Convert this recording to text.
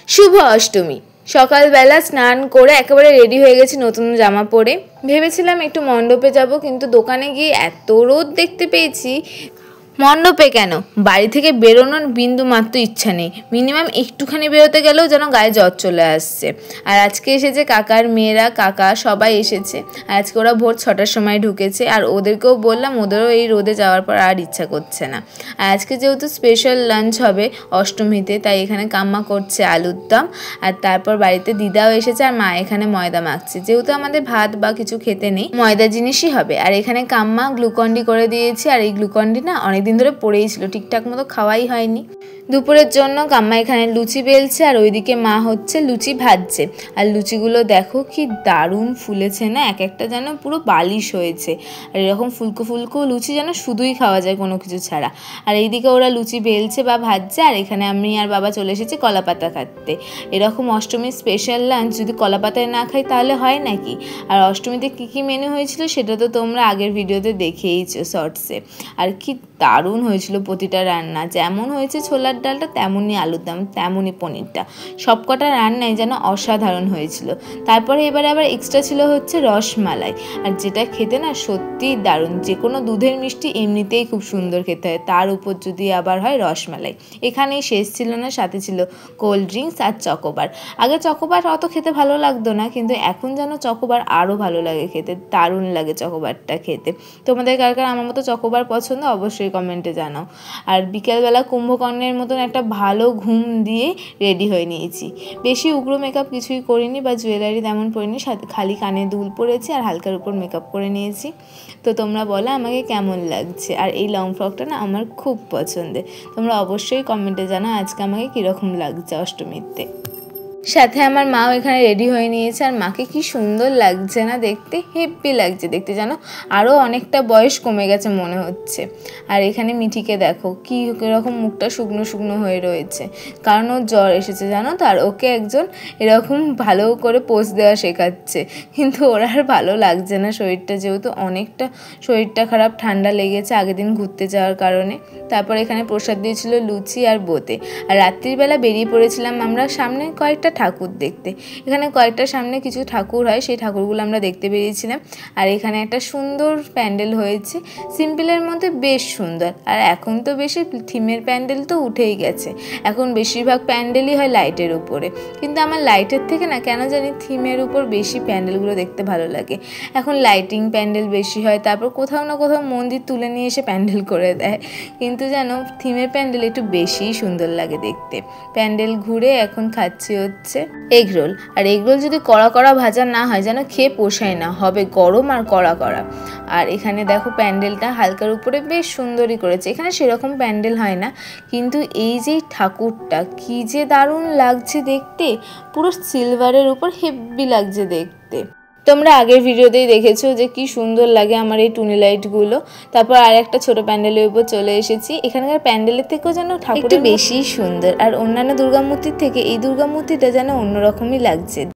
শুভ অষ্টমী। সকালবেলা স্নান করে একেবারে রেডি হয়ে গেছি নতুন জামা পরে। ভেবেছিলাম একটু মণ্ডপে যাব, কিন্তু দোকানে গিয়ে এত রোদ দেখতে পেয়েছি। মণ্ডপে কেন, বাড়ি থেকে বেরোনোর বিন্দু মাত্র ইচ্ছা নেই। মিনিমাম একটুখানি বেরোতে গেলেও যেন গায়ে জ্বর চলে আসছে। আর আজকে এসেছে কাকার মেয়েরা, কাকা সবাই এসেছে। আর আজকে ওরা ভোর 6টার সময় ঢুকেছে। আর ওদেরকেও বললাম, ওদেরও এই রোদে যাওয়ার পর আর ইচ্ছা করছে না। আর আজকে যেহেতু স্পেশাল লাঞ্চ হবে অষ্টমীতে, তাই এখানে কাম্মা করছে আলুর দম। আর তারপর বাড়িতে দিদাও এসেছে, আর মা এখানে ময়দা মাখছে। যেহেতু আমাদের ভাত বা কিছু খেতে নেই, ময়দা জিনিসই হবে। আর এখানে কাম্মা গ্লুকন্ডি করে দিয়েছে। আর এই গ্লুকন্ডি না অনেক দিন ধরে পড়েই ছিল, ঠিকঠাক মতো খাওয়াই হয়নি। দুপুরের জন্য কাম্মা এখানে লুচি বেলছে, আর ওইদিকে মা হচ্ছে লুচি ভাজছে। আর লুচিগুলো দেখো কি দারুণ ফুলেছে না, এক একটা যেন পুরো বালিশ হয়েছে। আর এরকম ফুলকো ফুলকো লুচি যেন শুধুই খাওয়া যায় কোনো কিছু ছাড়া। আর এইদিকে ওরা লুচি বেলছে বা ভাজছে, আর এখানে আমি আর বাবা চলে এসেছি কলা পাতা খাতে। এরকম অষ্টমীর স্পেশাল লাঞ্চ যদি কলা পাতায় না খাই তাহলে হয় নাকি? আর অষ্টমীতে কী কী মেনু হয়েছিল সেটা তো তোমরা আগের ভিডিওতে দেখেইছো শর্টসে। আর কি দারুণ হয়েছিল প্রতিটা রান্না, যেমন হয়েছে ছোলার ডালটা, তেমনই আলুর দম, তেমনই পনিরটা। সবকটা রান্নাই যেন অসাধারণ হয়েছিল। তারপরে এবারে আবার এক্সট্রা ছিল হচ্ছে রসমালাই, আর যেটা খেতে না সত্যিই দারুণ। যে কোনো দুধের মিষ্টি এমনিতেই খুব সুন্দর খেতে হয়, তার উপর যদি আবার হয় রসমালাই। এখানেই শেষ ছিল না, সাথে ছিল কোল্ড ড্রিঙ্কস আর চকোবার। আগে চকোবার অত খেতে ভালো লাগতো না, কিন্তু এখন যেন চকোবার আরও ভালো লাগে খেতে, দারুণ লাগে চকোবারটা খেতে। তোমাদের কার কার আমার মতো চকোবার পছন্দ অবশ্যই কমেন্টে জানাও। আর বিকেলবেলা কুম্ভকর্ণের মতন একটা ভালো ঘুম দিয়ে রেডি হয়ে নিয়েছি। বেশি উগ্র মেকআপ কিছুই করিনি বা জুয়েলারি তেমন পরিনি, সাথে খালি কানে দুল পরেছি আর হালকার উপর মেকআপ করে নিয়েছি। তো তোমরা বলো আমাকে কেমন লাগছে। আর এই লং ফ্রকটা না আমার খুব পছন্দের। তোমরা অবশ্যই কমেন্টে জানাও আজকে আমাকে কীরকম লাগছে অষ্টমীতে। সাথে আমার মাও এখানে রেডি হয়ে নিয়েছে। আর মাকে কি সুন্দর লাগছে না দেখতে, হেব্বি লাগছে দেখতে, জানো আরও অনেকটা বয়স কমে গেছে মনে হচ্ছে। আর এখানে মিঠিকে দেখো কি এরকম মুখটা শুকনো শুকনো হয়ে রয়েছে, কারণ ওর জ্বর এসেছে জানো তো। আর ওকে একজন এরকম ভালো করে পোজ দেওয়া শেখাচ্ছে, কিন্তু ওর আর ভালো লাগছে না শরীরটা, যেহেতু অনেকটা শরীরটা খারাপ, ঠান্ডা লেগেছে আগের দিন ঘুরতে যাওয়ার কারণে। তারপর এখানে প্রসাদ দিয়েছিল লুচি আর বোতে। আর রাত্রিবেলা বেরিয়ে পড়েছিলাম আমরা সামনে কয়েকটা ঠাকুর দেখতে। এখানে কয়েকটা সামনে কিছু ঠাকুর হয়, সেই ঠাকুরগুলো আমরা দেখতে বেরিয়েছিলাম। আর এখানে একটা সুন্দর প্যান্ডেল হয়েছে, সিম্পলের মধ্যে বেশ সুন্দর। আর এখন তো বেশি থিমের প্যান্ডেল তো উঠেই গেছে, এখন বেশিরভাগ প্যান্ডেলই হয় লাইটের উপরে। কিন্তু আমার লাইটের থেকে না কেন জানি থিমের উপর বেশি প্যান্ডেলগুলো দেখতে ভালো লাগে। এখন লাইটিং প্যান্ডেল বেশি হয়, তারপর কোথাও না কোথাও মন্দির তুলে নিয়ে এসে প্যান্ডেল করে দেয়। কিন্তু জানো থিমের প্যান্ডেল একটু বেশিই সুন্দর লাগে দেখতে। প্যান্ডেল ঘুরে এখন খাচ্ছি হচ্ছে এগরোল। আর এগরোল যদি কড়া কড়া ভাজা না হয় যেন খেয়ে পোষায় না, হবে গরম আর কড়া কড়া। আর এখানে দেখো প্যান্ডেলটা হালকার উপরে বেশ সুন্দরই করেছে। এখানে সেরকম প্যান্ডেল হয় না, কিন্তু এই যে ঠাকুরটা কি যে দারুণ লাগছে দেখতে, পুরো সিলভারের উপর হেব্বি লাগছে দেখতে। তোমরা আগের ভিডিওতেই দেখেছো যে কি সুন্দর লাগে আমার এই টুনি লাইটগুলো। তারপর আর একটা ছোট প্যান্ডেলের উপর চলে এসেছি। এখানকার প্যান্ডেলের থেকেও যেন ঠাকুর একটু বেশি সুন্দর, আর অন্যান্য দুর্গা মূর্তির থেকে এই দুর্গা মূর্তিটা যেন অন্যরকমই লাগছে।